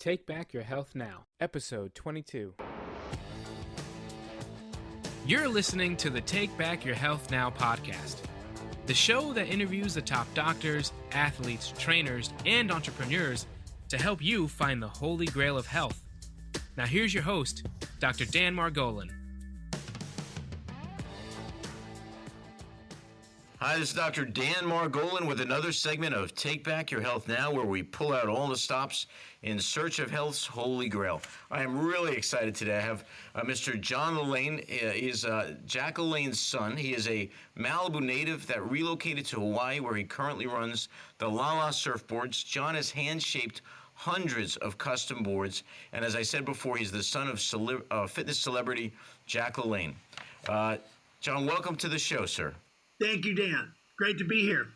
Take Back Your Health Now, Episode 22. You're listening to the Take Back Your Health Now podcast, the show that interviews the top doctors, athletes, trainers, and entrepreneurs to help you find the holy grail of health. Now here's your host, Dr. Dan Margolin. Hi, this is Dr. Dan Margolin with another segment of Take Back Your Health Now, where we pull out all the stops in search of health's holy grail. I am really excited today. I have Mr. Jon LeLanne. He is Jack LaLanne's son. He is a Malibu native that relocated to Hawaii, where he currently runs the Lala Surf Boards. Jon has hand-shaped hundreds of custom boards, and as I said before, he's the son of fitness celebrity Jack LaLanne. Jon, welcome to the show, sir. Thank you, Dan. Great to be here.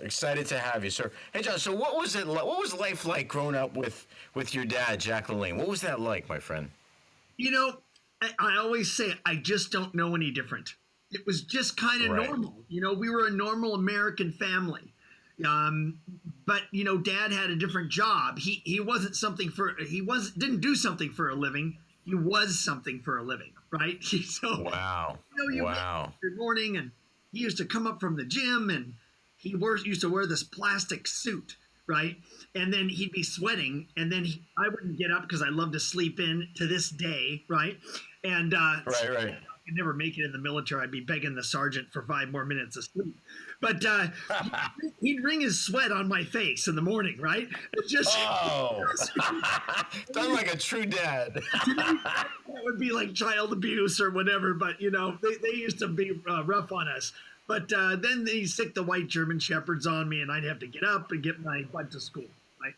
Excited to have you, sir. Hey, Jon, so what was life like growing up with your dad, Jack LaLanne? What was that like, my friend? You know, I always say I just don't know any different. It was just kind of normal. You know, we were a normal American family. But, you know, Dad had a different job. He didn't do something for a living. He was something for a living, right? So, wow. You know, Good morning, and he used to come up from the gym, and he used to wear this plastic suit, right? And then he'd be sweating, and then I wouldn't get up because I love to sleep in to this day, right? And right. I could never make it in the military. I'd be begging the sergeant for 5 more minutes of sleep. But he'd wring his sweat on my face in the morning, right? It just done like a true dad. That would be like child abuse or whatever. But you know, they used to be rough on us. But then they stick the white German shepherds on me, and I'd have to get up and get my butt to school, right?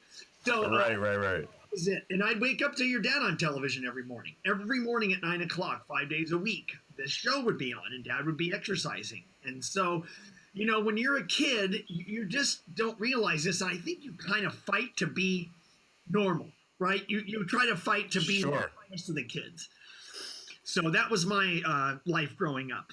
So right. That was it. And I'd wake up to your dad on television every morning at 9 o'clock, 5 days a week. This show would be on, and Dad would be exercising. And so, you know, when you're a kid, you just don't realize this. And I think you kind of fight to be normal, right? You try to fight to be the rest of the kids. So that was my life growing up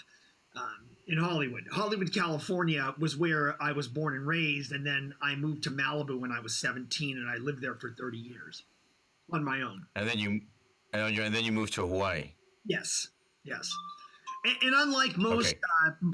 in Hollywood. Hollywood, California was where I was born and raised. And then I moved to Malibu when I was 17, and I lived there for 30 years on my own. And then you moved to Hawaii. Yes. And unlike most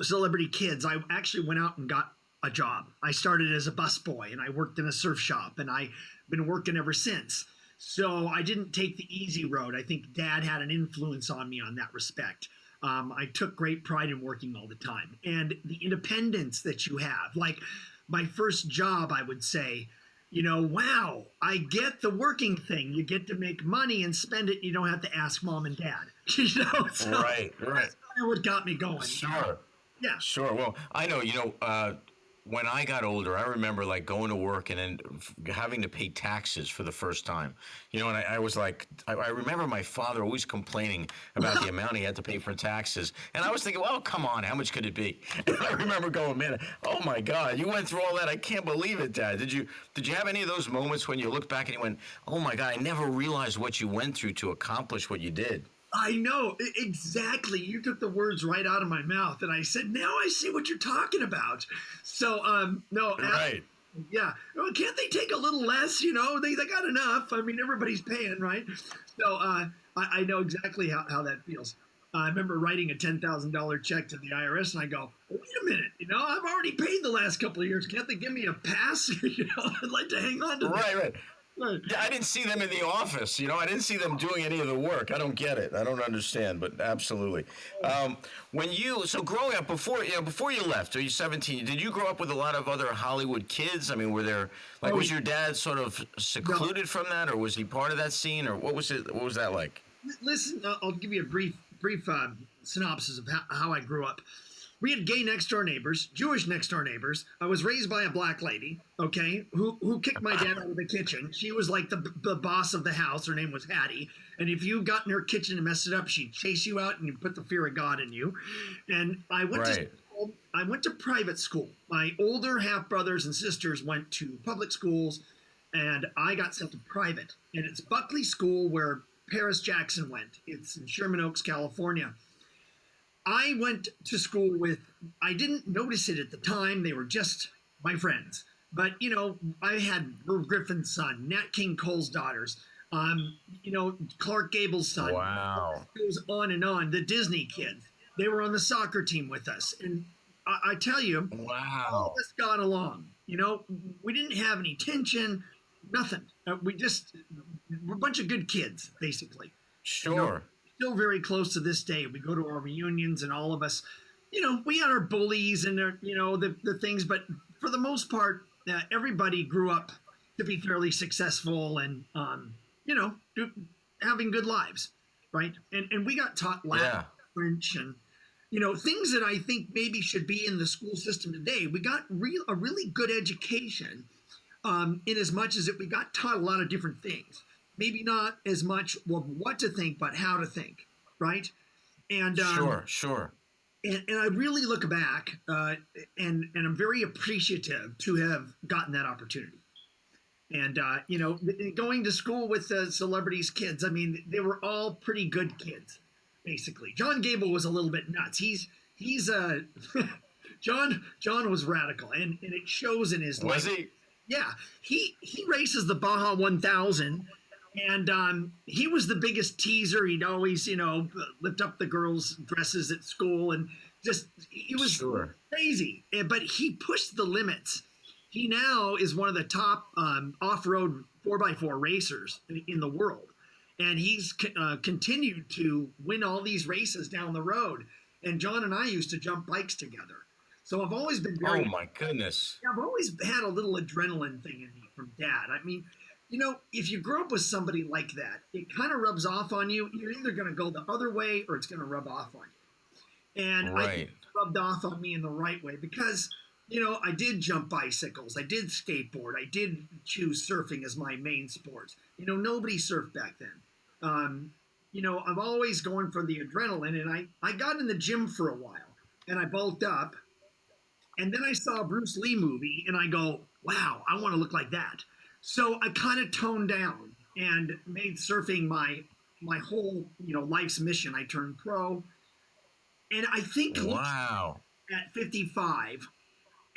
celebrity kids, I actually went out and got a job. I started as a busboy, and I worked in a surf shop, and I've been working ever since. So I didn't take the easy road. I think Dad had an influence on me on that respect. I took great pride in working all the time. And the independence that you have, like my first job, I would say, you know, wow, I get the working thing. You get to make money and spend it. You don't have to ask mom and dad. You know, so right. That's kind of what got me going. Sure. Yeah. Sure. Well, I know, you know, when I got older, I remember like going to work and then having to pay taxes for the first time. You know, and I was like, I remember my father always complaining about the amount he had to pay for taxes. And I was thinking, well, come on, how much could it be? And I remember going, man, oh my God, you went through all that. I can't believe it, Dad. Did you have any of those moments when you look back and you went, oh my God, I never realized what you went through to accomplish what you did? I know, exactly. You took the words right out of my mouth, and I said, now I see what you're talking about. So, no. Right. Yeah. Well, can't they take a little less? You know, they got enough. I mean, everybody's paying, right? So I know exactly how that feels. I remember writing a $10,000 check to the IRS, and I go, wait a minute, you know, I've already paid the last couple of years. Can't they give me a pass? You know, I'd like to hang on to that. Right. Yeah, I didn't see them in the office. You know, I didn't see them doing any of the work. I don't get it. I don't understand, but absolutely. So growing up, before you left, are you 17? Did you grow up with a lot of other Hollywood kids? I mean, was your dad sort of secluded from that, or was he part of that scene, or what was it? What was that like? Listen, I'll give you a brief synopsis of how I grew up. We had gay next-door neighbors, Jewish next-door neighbors. I was raised by a black lady, okay, who kicked my dad out of the kitchen. She was like the boss of the house. Her name was Hattie. And if you got in her kitchen and messed it up, she'd chase you out and you'd put the fear of God in you. And I went to private school. My older half-brothers and sisters went to public schools, and I got sent to private. And it's Buckley School where Paris Jackson went. It's in Sherman Oaks, California. I went to school I didn't notice it at the time. They were just my friends. But I had Merv Griffin's son, Nat King Cole's daughters, Clark Gable's son. Wow. It goes on and on. The Disney kids, they were on the soccer team with us, and I tell you, all Wow. of us got along. We didn't have any tension, nothing. We're a bunch of good kids, basically. Sure. Still very close to this day. We go to our reunions, and all of us, we had our bullies and the things, but for the most part, everybody grew up to be fairly successful and having good lives, right? And we got taught Latin, French, and things that I think maybe should be in the school system today. We got a really good education, in as much as that we got taught a lot of different things. Maybe not as much what to think, but how to think, right? And Sure. And I really look back, and I'm very appreciative to have gotten that opportunity. And going to school with the celebrities' kids, I mean, they were all pretty good kids, basically. John Gable was a little bit nuts. He's John was radical, and it shows in his life. Was he? Yeah, he races the Baja 1000, and he was the biggest teaser. He'd always, lift up the girls' dresses at school, and he was crazy. But he pushed the limits. He now is one of the top off-road 4x4 racers in the world, and he's continued to win all these races down the road. And John and I used to jump bikes together. So I've always been very. Oh my goodness. I've always had a little adrenaline thing in me from Dad. I mean, if you grow up with somebody like that, it kind of rubs off on you. You're either going to go the other way or it's going to rub off on you. And I think it rubbed off on me in the right way because, I did jump bicycles. I did skateboard. I did choose surfing as my main sport. Nobody surfed back then. I'm always going for the adrenaline. And I got in the gym for a while and I bulked up. And then I saw a Bruce Lee movie and I go, wow, I want to look like that. So I kind of toned down and made surfing my whole, life's mission. I turned pro. And I think at 55,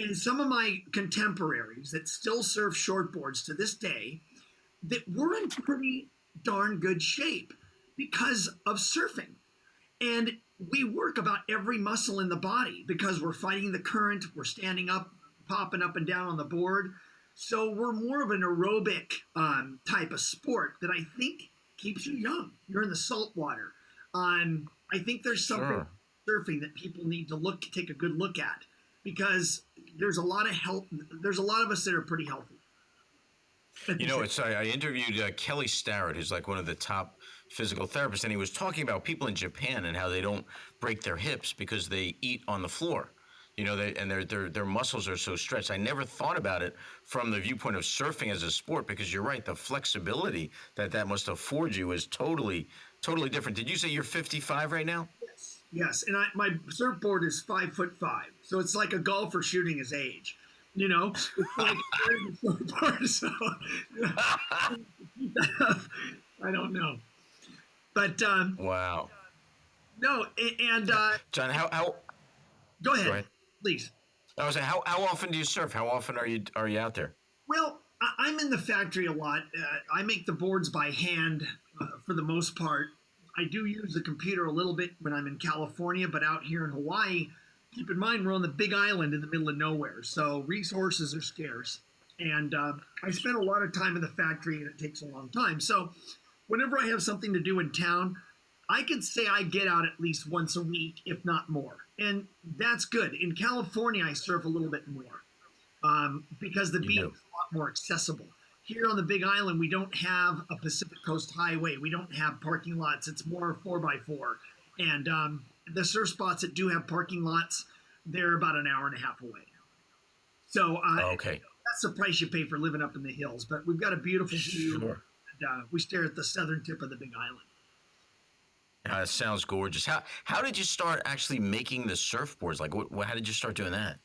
and some of my contemporaries that still surf shortboards to this day, that we're in pretty darn good shape because of surfing. And we work about every muscle in the body because we're fighting the current, we're standing up, popping up and down on the board. So we're more of an aerobic type of sport that I think keeps you young. You're in the salt water. I think there's something surfing that people need to take a good look at because there's a lot of health. There's a lot of us that are pretty healthy. I interviewed Kelly Starrett, who's like one of the top physical therapists, and he was talking about people in Japan and how they don't break their hips because they eat on the floor. And their muscles are so stretched. I never thought about it from the viewpoint of surfing as a sport because you're right, the flexibility that must afford you is totally different. Did you say you're 55 right now? Yes, and my surfboard is 5'5", so it's like a golfer shooting his age. It's like a surfboard, so I don't know, but wow. No, and John, how? Go ahead. Please. I was saying, how often do you surf? How often are you out there? Well, I'm in the factory a lot. I make the boards by hand for the most part. I do use the computer a little bit when I'm in California, but out here in Hawaii, keep in mind we're on the big island in the middle of nowhere, so resources are scarce. And I spend a lot of time in the factory, and it takes a long time. So whenever I have something to do in town, I could say I get out at least once a week, if not more. And that's good. In California, I surf a little bit more because the beach is a lot more accessible. Here on the Big Island, we don't have a Pacific Coast Highway. We don't have parking lots. It's more 4x4. And the surf spots that do have parking lots, they're about an hour and a half away. So that's the price you pay for living up in the hills. But we've got a beautiful view. Sure. And, we stare at the southern tip of the Big Island. That sounds gorgeous. How did you start actually making the surfboards? Like, how did you start doing that?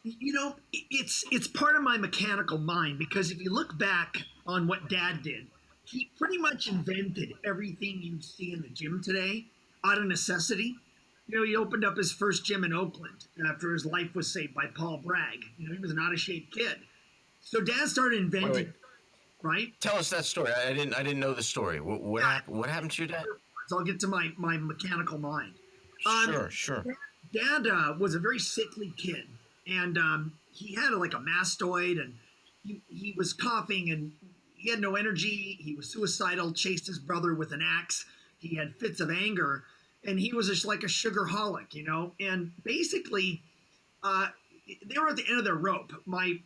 It's part of my mechanical mind because if you look back on what Dad did, he pretty much invented everything you see in the gym today out of necessity. He opened up his first gym in Oakland after his life was saved by Paul Bragg. He was an out-of-shape kid. So Dad started inventing, Wait. right? Tell us that story. I didn't know the story. What Yeah. happened? What happened to your dad? So I'll get to my mechanical mind. Sure. Dad was a very sickly kid, and he had like a mastoid, and he was coughing, and he had no energy. He was suicidal, chased his brother with an axe. He had fits of anger, and he was just like a sugarholic, you know. And basically, uh, they were at the end of their rope. My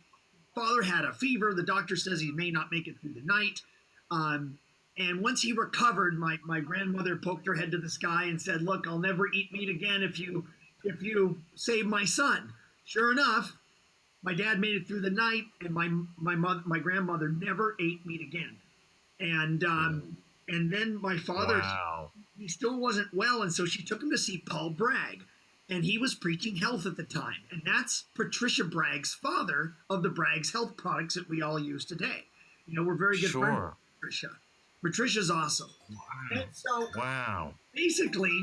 father had a fever. The doctor says he may not make it through the night. Um, and once he recovered, my grandmother poked her head to the sky and said, "Look, I'll never eat meat again if you save my son." Sure enough, my dad made it through the night, and my grandmother never ate meat again. And then my father, Wow. he still wasn't well, and so she took him to see Paul Bragg, and he was preaching health at the time, and that's Patricia Bragg's father of the Bragg's health products that we all use today. You know, we're very good friends Sure. with Patricia. Patricia's awesome. And so Wow. basically,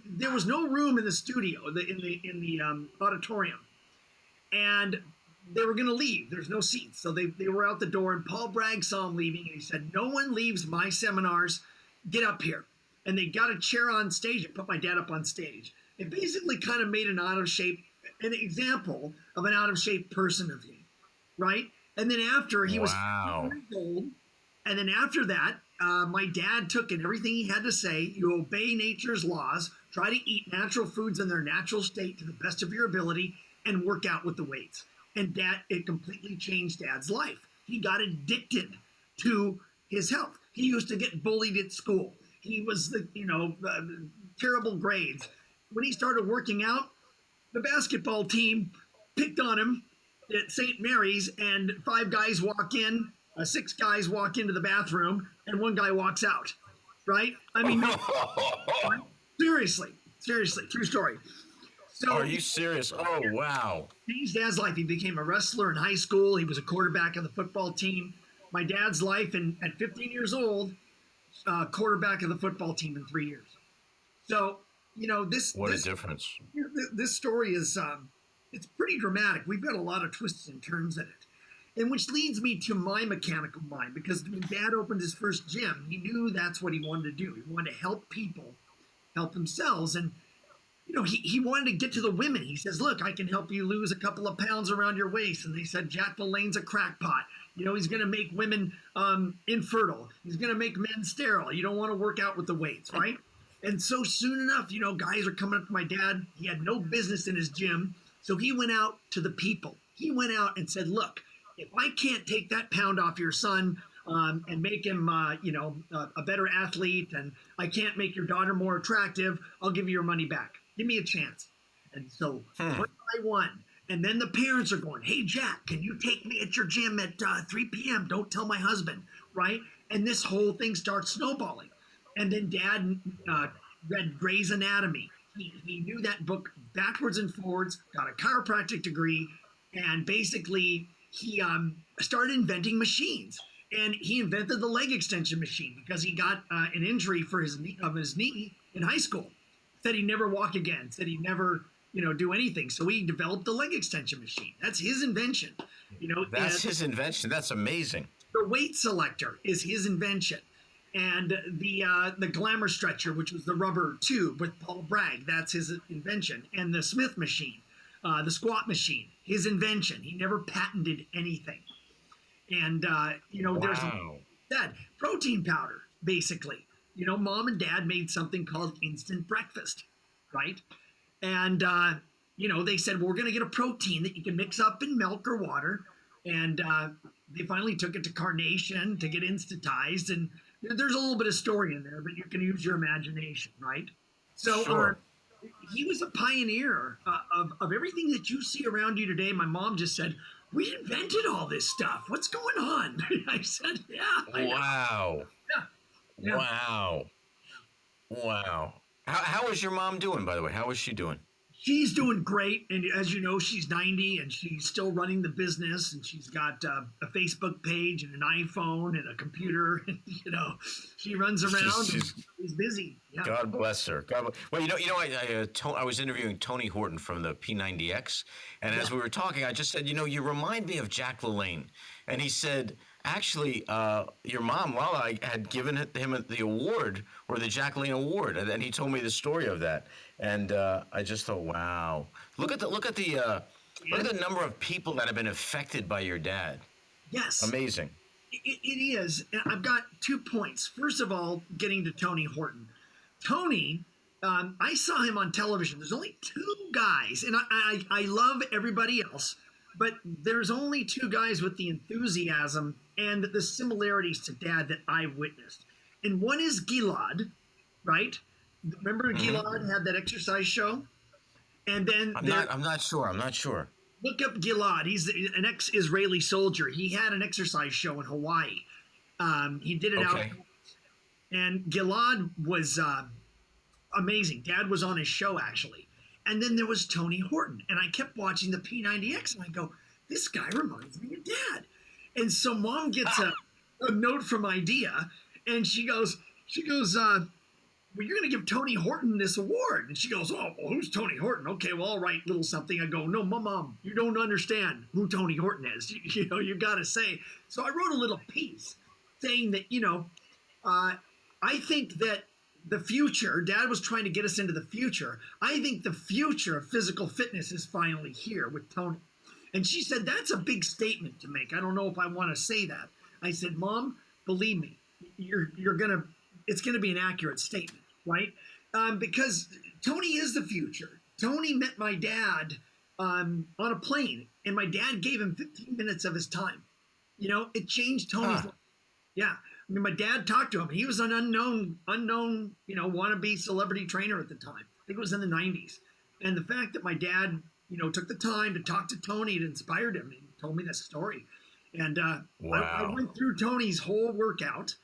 there was no room in the studio, in the auditorium, and they were going to leave. There's no seats, so they were out the door. And Paul Bragg saw him leaving, and he said, "No one leaves my seminars. Get up here." And they got a chair on stage and put my dad up on stage. It basically kind of made an example of an out of shape person of him, right? And then after he was Wow. 50 years old, and then after that, my dad took in everything he had to say. You obey nature's laws, try to eat natural foods in their natural state to the best of your ability, and work out with the weights. And it completely changed Dad's life. He got addicted to his health. He used to get bullied at school. He was terrible grades. When he started working out, the basketball team picked on him at St. Mary's, and six guys walk into the bathroom, and one guy walks out. Right? I mean, seriously, true story. So Are you serious? Oh, wow. changed Dad's life. He became a wrestler in high school. He was a quarterback of the football team. My dad's life, and at 15 years old, quarterback of the football team in 3 years. So, you know, What a difference. this story is it's pretty dramatic. We've got a lot of twists and turns in it. And which leads me to my mechanical mind, because when Dad opened his first gym, he knew that's what he wanted to do. He wanted to help people help themselves. And, you know, he wanted to get to the women. He says, "Look, I can help you lose a couple of pounds around your waist." And they said, "Jack LaLanne's a crackpot. You know, he's going to make women infertile. He's going to make men sterile. You don't want to work out with the weights, right?" And so soon enough, you know, guys are coming up to my dad. He had no business in his gym. So he went out to the people. He went out and said, "Look, if I can't take that pound off your son and make him, a better athlete, and I can't make your daughter more attractive, I'll give you your money back. Give me a chance." And so one by one. And then the parents are going, "Hey, Jack, can you take me at your gym at 3 p.m.? Don't tell my husband," right? And this whole thing starts snowballing. And then Dad read Gray's Anatomy. He knew that book backwards and forwards, got a chiropractic degree, and basically he started inventing machines. And he invented the leg extension machine because he got an injury for his knee in high school. Said he'd never walk again. Said he'd never, do anything. So he developed the leg extension machine. That's his invention. That's his invention. That's amazing. The weight selector is his invention. And the glamour stretcher, which was the rubber tube with Paul Bragg, that's his invention. And the Smith machine, the squat machine, his invention. He never patented anything. And, there's that protein powder, basically. Mom and Dad made something called instant breakfast, right? And, they said, "We're going to get a protein that you can mix up in milk or water." And they finally took it to Carnation to get instantized. And there's a little bit of story in there, but you can use your imagination, right? So Sure. He was a pioneer of everything that you see around you today. My mom just said, "We invented all this stuff. What's going on?" I said, "Yeah." Wow. Yeah. Wow. How is your mom doing, by the way? How is she doing? She's doing great, and as you know, she's 90, and she's still running the business, and she's got a Facebook page and an iPhone and a computer. And, she runs around. She's busy. Yeah. God bless her. Well, I was interviewing Tony Horton from the P90X, and as we were talking, I just said, you remind me of Jack LaLanne, and he said, actually, your mom, Lala, had given him the award, or the Jack LaLanne Award, and he told me the story of that, and I just thought, wow, look at the number of people that have been affected by your dad. Yes, amazing. It is. And I've got 2 points. First of all, getting to Tony Horton. Tony, I saw him on television. There's only 2 guys, and I love everybody else, but there's only 2 guys with the enthusiasm and the similarities to Dad that I've witnessed. And one is Gilad, right? Remember Gilad had that exercise show? And then I'm not sure. Look up Gilad. He's an ex-Israeli soldier. He had an exercise show in Hawaii. He did it out. And Gilad was amazing. Dad was on his show, actually. And then there was Tony Horton. And I kept watching the P90X, and I go, this guy reminds me of Dad. And so Mom gets a note from Idea, and she goes, well, you're going to give Tony Horton this award. And she goes, oh, well, who's Tony Horton? Okay, well, I'll write little something. I go, no, Mom, you don't understand who Tony Horton is. You got to say. So I wrote a little piece saying that, I think that the future, Dad was trying to get us into the future. I think the future of physical fitness is finally here with Tony. And she said, that's a big statement to make. I don't know if I want to say that. I said, Mom, believe me, it's going to be an accurate statement, right? Because Tony is the future. Tony met my dad on a plane, and my dad gave him 15 minutes of his time. It changed Tony's life. Yeah. I mean, my dad talked to him. He was an unknown, wannabe celebrity trainer at the time. I think it was in the 90s. And the fact that my dad, took the time to talk to Tony, it inspired him. He told me that story. And wow. I went through Tony's whole workout,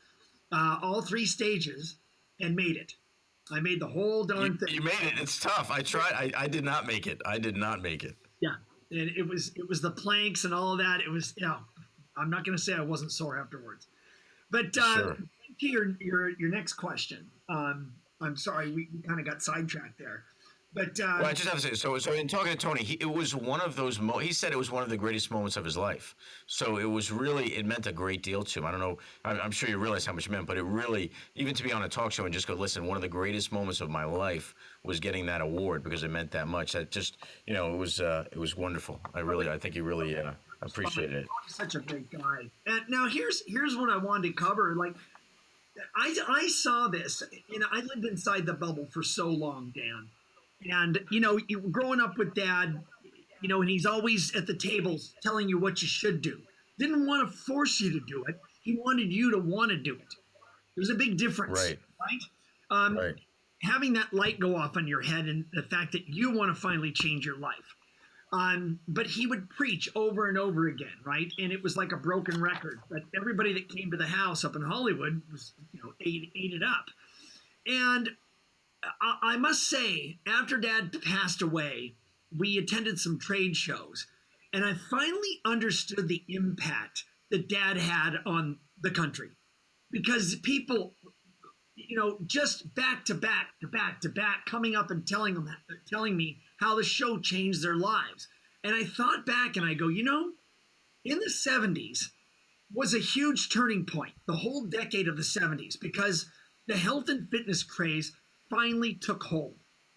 all 3 stages, and made it. I made the whole darn thing. You made it. It's tough. I tried. I did not make it. Yeah. And it was the planks and all of that. It was, I'm not going to say I wasn't sore afterwards. But sure. To your next question, I'm sorry, we kind of got sidetracked there. But well, I just have to say, so in talking to Tony, it was one of those. He said it was one of the greatest moments of his life. So it meant a great deal to him. I don't know. I'm sure you realize how much it meant, but it really, even to be on a talk show and just go, listen, one of the greatest moments of my life was getting that award because it meant that much. That just, it was wonderful. I think he really appreciated it. He's such a great guy. And now here's what I wanted to cover. Like, I saw this, and I lived inside the bubble for so long, Dan. And, growing up with Dad, and he's always at the tables telling you what you should do. Didn't want to force you to do it. He wanted you to want to do it. There's a big difference. Right? Right. Having that light go off on your head and the fact that you want to finally change your life. But he would preach over and over again, right? And it was like a broken record. But everybody that came to the house up in Hollywood was, ate it up. And I must say, after Dad passed away, we attended some trade shows, and I finally understood the impact that Dad had on the country, because people, just back to back, coming up and telling me how the show changed their lives. And I thought back and I go, in the 70s was a huge turning point, the whole decade of the 70s, because the health and fitness craze finally took hold,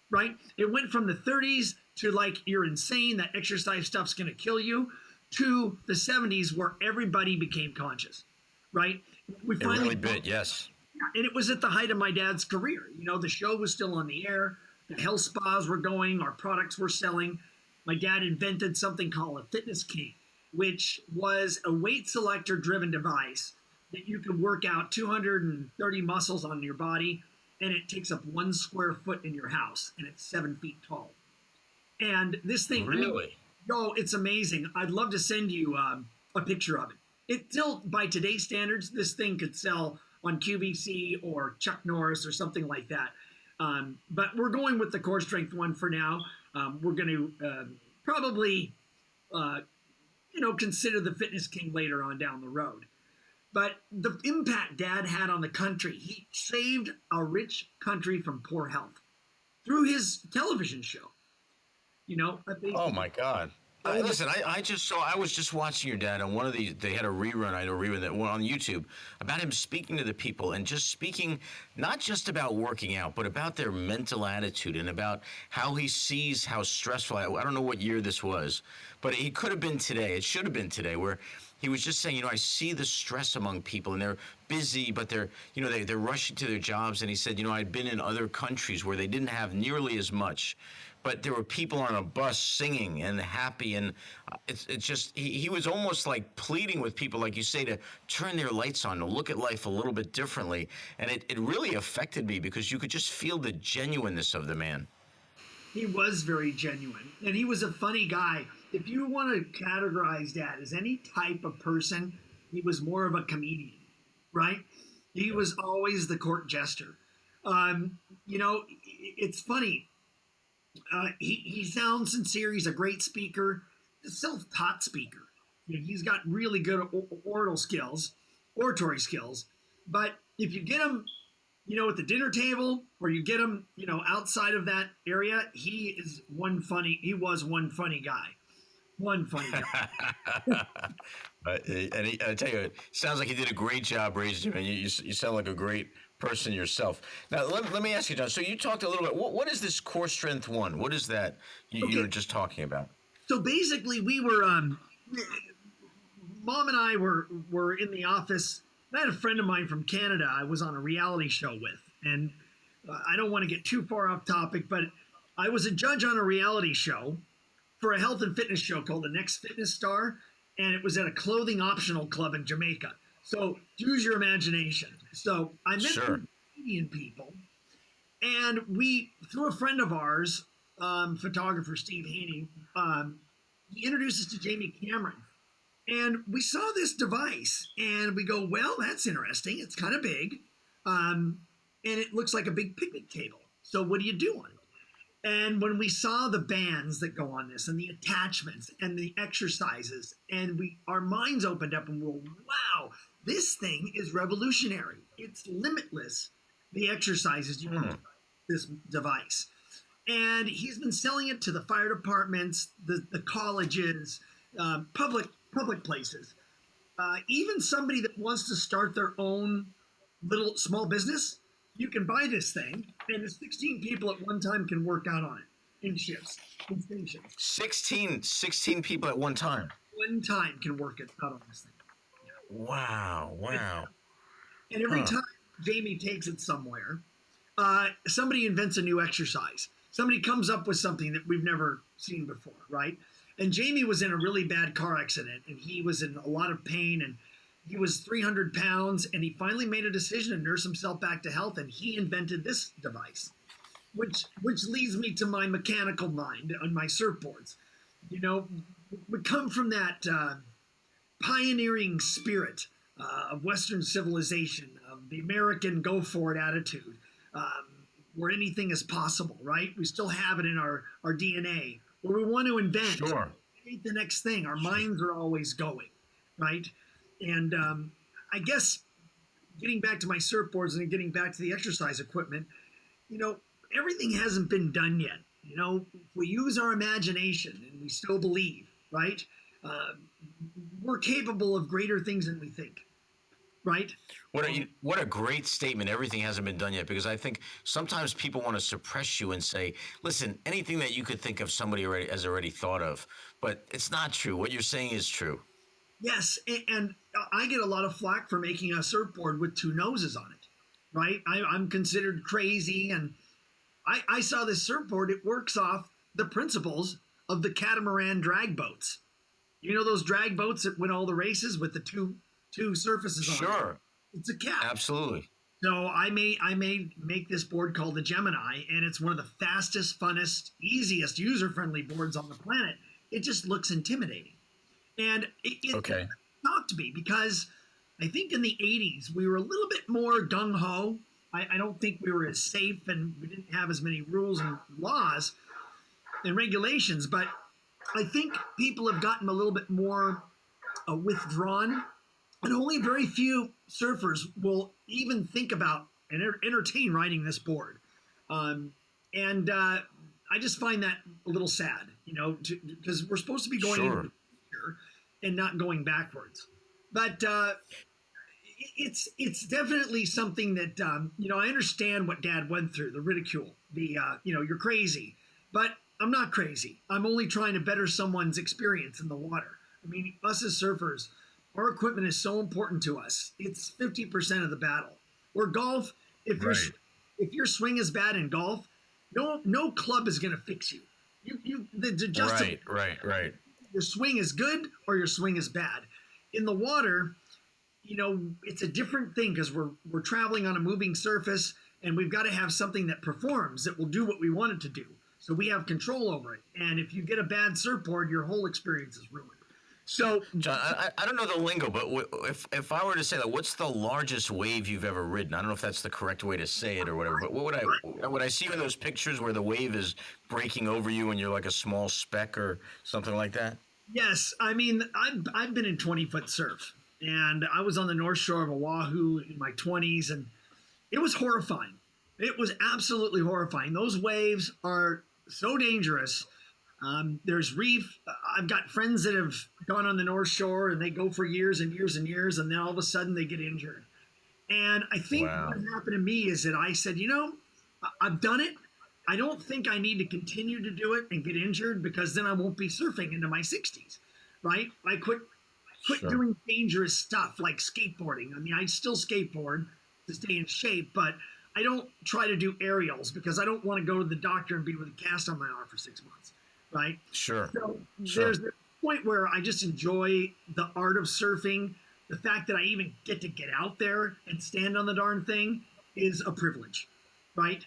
right? It went from the 30s to like, you're insane, that exercise stuff's going to kill you, to the 70s where everybody became conscious, right? We finally really bit, yes. And it was at the height of my dad's career. The show was still on the air. The health spas were going. Our products were selling. My dad invented something called a Fitness King, which was a weight selector driven device that you could work out 230 muscles on your body, and it takes up 1 square foot in your house, and it's 7 feet tall. And this thing, really? It's amazing. I'd love to send you a picture of it. It still, by today's standards, this thing could sell on QVC or Chuck Norris or something like that. But we're going with the core strength one for now. We're going to probably, consider the fitness king later on down the road. But the impact Dad had on the country, he saved a rich country from poor health through his television show. Oh my God. Listen, I was just watching your dad on one of these. They had a rerun, that went on YouTube about him speaking to the people and just speaking not just about working out, but about their mental attitude and about how he sees how stressful. I don't know what year this was, but it could have been today. It should have been today, where he was just saying, I see the stress among people, and they're busy, but they're rushing to their jobs. And he said, I'd been in other countries where they didn't have nearly as much, but there were people on a bus singing and happy, and it's just he was almost like pleading with people, like you say, to turn their lights on, to look at life a little bit differently. And it really affected me because you could just feel the genuineness of the man. He was very genuine, and he was a funny guy. If you want to categorize Dad as any type of person, he was more of a comedian, right? He was always the court jester. It's funny. He sounds sincere. He's a great speaker, a self-taught speaker. He's got really good oratory skills. But if you get him, at the dinner table, or you get him, outside of that area, he was one funny guy. One funny guy. I tell you, it sounds like he did a great job raising him, and you sound like a great person yourself. Now, let me ask you, Jon. So you talked a little bit. What is this Core Strength 1? What is that you were just talking about? So basically, we were, Mom and I were in the office. I had a friend of mine from Canada I was on a reality show with. And I don't want to get too far off topic, but I was a judge on a reality show for a health and fitness show called The Next Fitness Star. And it was at a clothing optional club in Jamaica. So use your imagination. So I met some Canadian people, and we, through a friend of ours, photographer Steve Haney, he introduced us to Jamie Cameron. And we saw this device, and we go, well, that's interesting. It's kind of big, and it looks like a big picnic table. So what do you do on it? And when we saw the bands that go on this and the attachments and the exercises, and our minds opened up and we're, wow, this thing is revolutionary. It's limitless, the exercises you can do with this device. And he's been selling it to the fire departments, the colleges, public places. Even somebody that wants to start their own little small business, you can buy this thing, and 16 people at one time can work out on it in shifts, in stations. 16 people at one time? One time can work it out on this thing. Wow. And every time Jamie takes it somewhere, somebody invents a new exercise. Somebody comes up with something that we've never seen before, right? And Jamie was in a really bad car accident, and he was in a lot of pain, and he was 300 pounds, and he finally made a decision to nurse himself back to health, and he invented this device, which leads me to my mechanical mind on my surfboards. We come from that pioneering spirit of Western civilization, of the American go-for-it attitude, where anything is possible, right? We still have it in our DNA, where we want to invent the next thing. Our minds are always going, right? And I guess getting back to my surfboards and getting back to the exercise equipment, everything hasn't been done yet. If we use our imagination and we still believe, right? We're capable of greater things than we think, right? What a great statement. Everything hasn't been done yet, because I think sometimes people want to suppress you and say, listen, anything that you could think of, somebody has already thought of. But it's not true. What you're saying is true. Yes, and I get a lot of flack for making a surfboard with two noses on it, right? I'm considered crazy, and I saw this surfboard. It works off the principles of the catamaran drag boats. Those drag boats that win all the races with the two surfaces on it? Sure. It's a cap. Absolutely. So I may make this board called the Gemini, and it's one of the fastest, funnest, easiest, user-friendly boards on the planet. It just looks intimidating. And it shocked me, because I think in the 80s, we were a little bit more gung-ho. I don't think we were as safe, and we didn't have as many rules and laws. and regulations, but I think people have gotten a little bit more withdrawn, and only very few surfers will even think about and entertain riding this board. And I just find that a little sad, because we're supposed to be going into the future and not going backwards. But it's definitely something that I understand what Dad went through, the ridicule, the you're crazy, but I'm not crazy. I'm only trying to better someone's experience in the water. I mean, us as surfers, our equipment is so important to us. It's 50% of the battle. Or golf, if your swing is bad in golf, no club is going to fix you. Right. Your swing is good or your swing is bad. In the water, it's a different thing because we're traveling on a moving surface, and we've got to have something that performs, that will do what we want it to do. So we have control over it. And if you get a bad surfboard, your whole experience is ruined. So, John, I don't know the lingo, but if I were to say that, what's the largest wave you've ever ridden? I don't know if that's the correct way to say it or whatever, but what would I see in those pictures where the wave is breaking over you and you're like a small speck or something like that? Yes. I mean, I've been in 20-foot surf, and I was on the North Shore of Oahu in my 20s, and it was horrifying. It was absolutely horrifying. Those waves are so dangerous. There's reef. I've got friends that have gone on the North Shore, and they go for years and years and years, and then all of a sudden they get injured. And I think what happened to me is that I said, I've done it. I don't think I need to continue to do it and get injured, because then I won't be surfing into my 60s, right? I quit doing dangerous stuff like skateboarding. I mean, I still skateboard to stay in shape, but I don't try to do aerials because I don't want to go to the doctor and be with a cast on my arm for 6 months. Right? Sure. So there's the point where I just enjoy the art of surfing. The fact that I even get to get out there and stand on the darn thing is a privilege, right?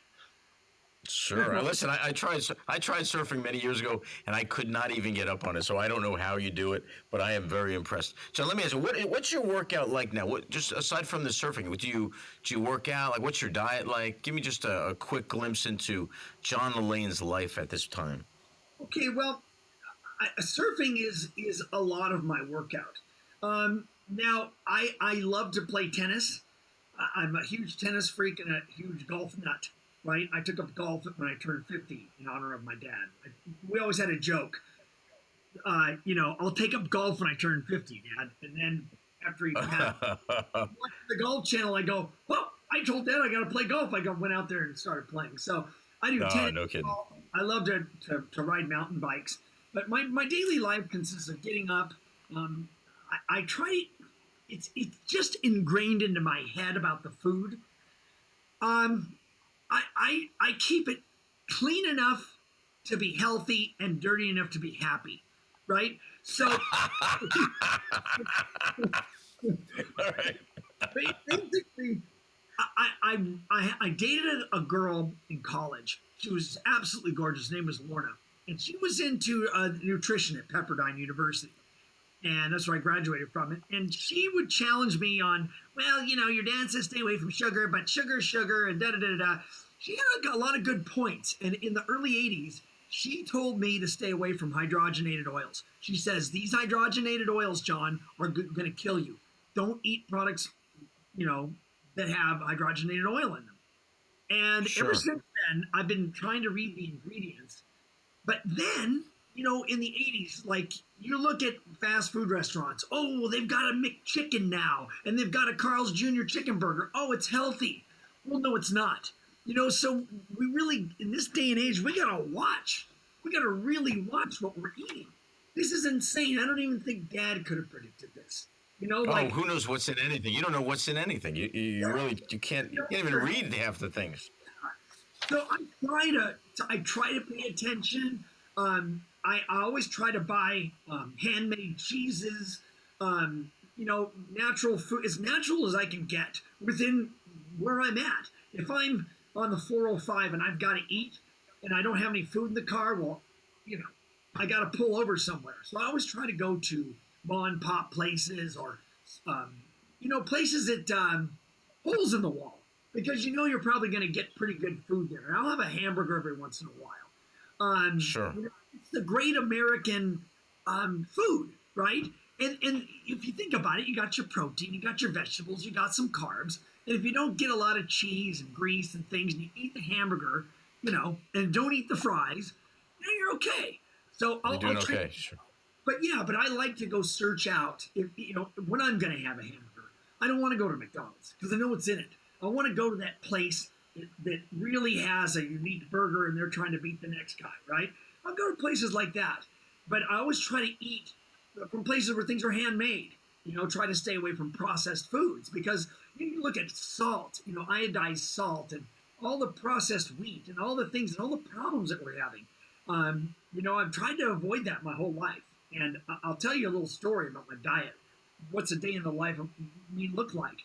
Sure. Listen, I tried surfing many years ago, and I could not even get up on it. So I don't know how you do it, but I am very impressed. So let me ask you, what's your workout like now? What, just aside from the surfing, do you work out? Like, what's your diet like? Give me just a quick glimpse into Jon LeLanne's life at this time. Okay, well, surfing is a lot of my workout. Now, I love to play tennis. I'm a huge tennis freak and a huge golf nut, right? I took up golf when I turned 50 in honor of my dad. We always had a joke. I'll take up golf when I turn 50, Dad. And then after he passed, the Golf Channel, I go, well, I told Dad I got to play golf. Went out there and started playing. So I do tennis. No kidding. Golf. I love to ride mountain bikes, but my daily life consists of getting up. I try. It's just ingrained into my head about the food. I keep it clean enough to be healthy and dirty enough to be happy, right? So, all right. Basically, I dated a girl in college. She was absolutely gorgeous. Her name was Lorna. And she was into nutrition at Pepperdine University. And that's where I graduated from it. And she would challenge me on, well, your dad says stay away from sugar, but sugar, and da-da-da-da-da. She had a lot of good points. And in the early 80s, she told me to stay away from hydrogenated oils. She says, these hydrogenated oils, John, are going to kill you. Don't eat products, that have hydrogenated oil in them. And ever since then, I've been trying to read the ingredients. But then, in the 80s, like, you look at fast food restaurants. Oh, they've got a McChicken now, and they've got a Carl's Jr. chicken burger. Oh, it's healthy. Well, no, it's not. So we really, in this day and age, we got to watch. We got to really watch what we're eating. This is insane. I don't even think Dad could have predicted this. Who knows what's in anything? You don't know what's in anything. You can't even read half the things. So I try to pay attention. I always try to buy handmade cheeses, natural food, as natural as I can get within where I'm at. If I'm on the 405 and I've got to eat and I don't have any food in the car, well, I got to pull over somewhere. So I always try to go to mom and pop places or, places that holes in the wall, because you're probably going to get pretty good food there. And I'll have a hamburger every once in a while. Sure. It's the great American food, right? And if you think about it, you got your protein, you got your vegetables, you got some carbs. And if you don't get a lot of cheese and grease and things, and you eat the hamburger, and don't eat the fries, then you're okay. So You're doing okay. Sure. But I like to go search out when I'm going to have a hamburger. I don't want to go to McDonald's because I know what's in it. I want to go to that place that really has a unique burger and they're trying to beat the next guy, right? I'll go to places like that. But I always try to eat from places where things are handmade. Try to stay away from processed foods because you look at salt, iodized salt and all the processed wheat and all the things and all the problems that we're having. I've tried to avoid that my whole life. And I'll tell you a little story about my diet. What's a day in the life of me look like?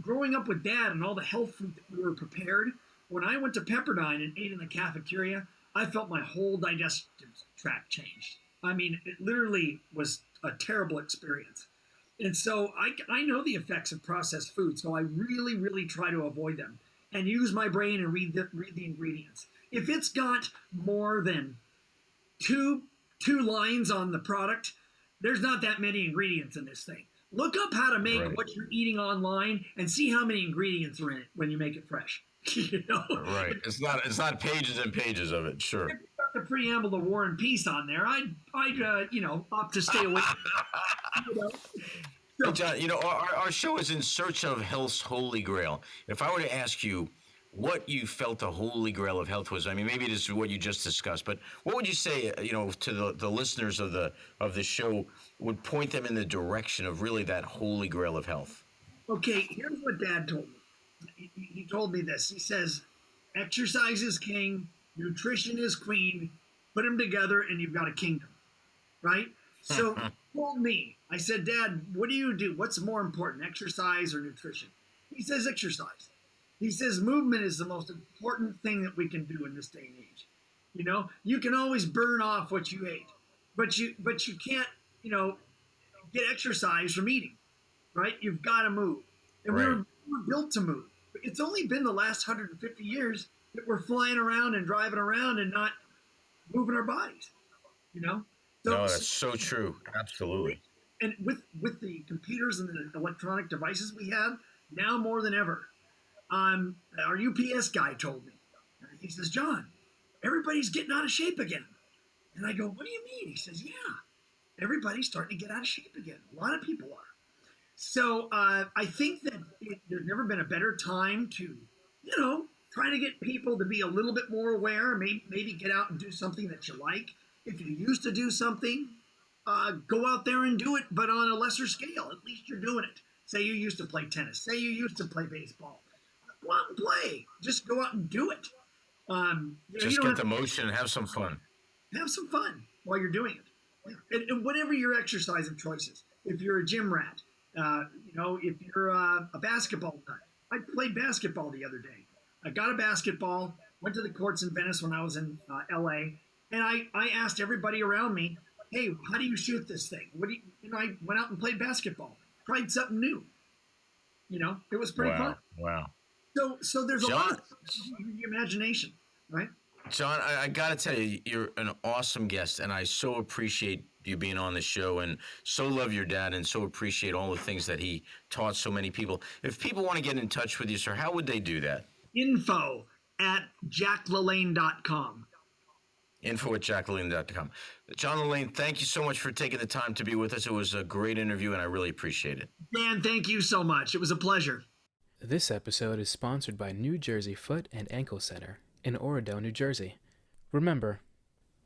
Growing up with Dad and all the health food that we were prepared, when I went to Pepperdine and ate in the cafeteria, I felt my whole digestive tract changed. I mean, it literally was a terrible experience. And so I know the effects of processed food, so I really, really try to avoid them and use my brain and read the ingredients. If it's got more than two lines on the product, there's not that many ingredients in this thing. Look up how to make what you're eating online and see how many ingredients are in it when you make it fresh. Right. It's not pages and pages of it. Sure. If you got the preamble to War and Peace on there, I'd opt to stay away. Hey, Jon, our show is in search of health's holy grail. If I were to ask you what you felt the holy grail of health was, I mean, maybe it is what you just discussed, but what would you say, to the listeners of the show would point them in the direction of really that holy grail of health? Okay, here's what Dad told me. He told me this. He says, exercise is king, nutrition is queen, put them together and you've got a kingdom, right? So he told me, I said, Dad, what do you do? What's more important, exercise or nutrition? He says exercise. He says movement is the most important thing that we can do in this day and age. You can always burn off what you ate, but you can't, get exercise from eating, right? You've got to move. And we were built to move. It's only been the last 150 years that we're flying around and driving around and not moving our bodies, So, no, that's so true. Absolutely. And with the computers and the electronic devices we have, now more than ever, our UPS guy told me, he says, Jon, everybody's getting out of shape again. And I go, what do you mean? He says, yeah, everybody's starting to get out of shape again. A lot of people are. So I think that there's never been a better time to, try to get people to be a little bit more aware, maybe get out and do something that you like. If you used to do something, go out there and do it, but on a lesser scale. At least you're doing it. Say you used to play tennis. Say you used to play baseball. Go out and play. Just go out and do it. Just get the motion and have some fun. Have some fun while you're doing it. And whatever your exercise of choices. If you're a gym rat, if you're a basketball nut. I played basketball the other day. I got a basketball, went to the courts in Venice when I was in LA, and I asked everybody around me, hey, how do you shoot this thing? I went out and played basketball. Tried something new. It was pretty fun. Wow. So there's a lot of imagination, right? Jon, I got to tell you, you're an awesome guest, and I so appreciate you being on the show and so love your dad and so appreciate all the things that he taught so many people. If people want to get in touch with you, sir, how would they do that? info@jacklalanne.com. info@jacklalanne.com. Jon LaLanne, thank you so much for taking the time to be with us. It was a great interview, and I really appreciate it. Dan, thank you so much. It was a pleasure. This episode is sponsored by New Jersey Foot and Ankle Center in Oradell, New Jersey. Remember,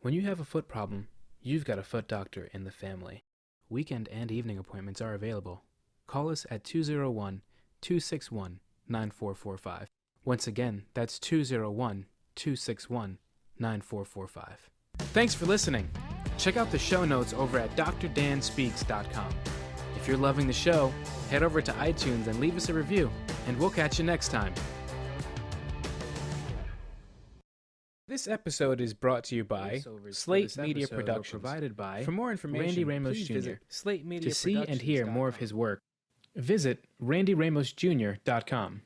when you have a foot problem, you've got a foot doctor in the family. Weekend and evening appointments are available. Call us at 201-261-9445. Once again, that's 201-261-9445. Thanks for listening. Check out the show notes over at drdanspeaks.com. If you're loving the show, head over to iTunes and leave us a review, and we'll catch you next time. This episode is brought to you by Slate Media Productions. Provided by, for more information, Randy Ramos Jr. Visit Slate Media to see and hear more of his work, visit randyramosjr.com.